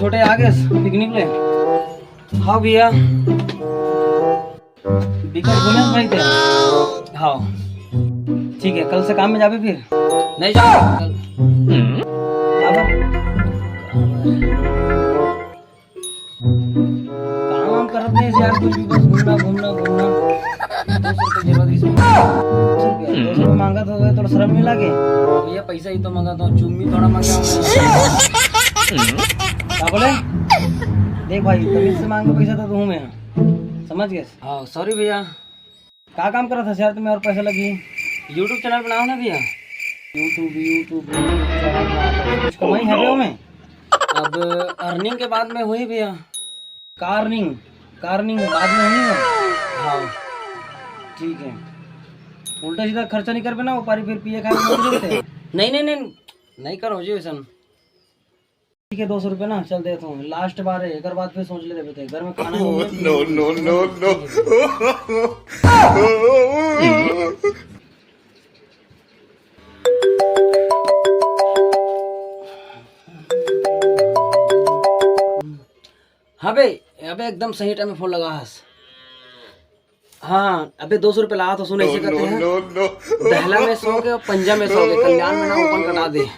छोटे आगे पिकनिक ले। हाँ भैया बिकर घूमे भाई थे। हाँ ठीक है, कल से काम में जाबे फिर। नहीं जाओ कल। काम हम करते हैं यार, कुछ भी बस घूमना घूमना घूमना। 200 रुपये जरूरत इसमें। 200 रुपये मांगा तो थोड़ा शर्म नहीं लगे भैया, पैसा ही तो मांगा तो चुम्मी थोड़ा मांगा क्या बोले। देख भाई तमीज से मांगो पैसा तो दूँ मैं, समझ गए। हाँ सॉरी भैया। क्या काम कर रहा था शहर तुम्हें और पैसा लगी। यूट्यूब चैनल बनाओ ना भैया। यूट्यूब कुछ कमाई है भैया में। अब अर्निंग के बाद में हुई भैया। कार्निंग कार्निंग बाद में हुई ना। हाँ ठीक है, उल्टा सीधा खर्चा नहीं कर पे ना ऊपर फिर पिए खाए नहीं नहीं नहीं नहीं करो जी वैसा। ठीक है 200 रुपये ना चल देता हूँ, लास्ट बार है, एक बार फिर सोच ले रहे थे घर में खाना। No no no no. हाँ भाई अबे एकदम सही टाइम में फोन लगा हस। हाँ अबे 200 रुपये लगा तो सुन ऐसे करते हैं। दहला में सो के और पंजा में सो के, कल्याण में ना ओपन कटा दे।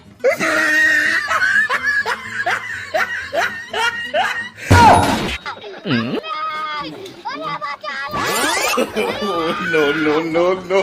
no no no no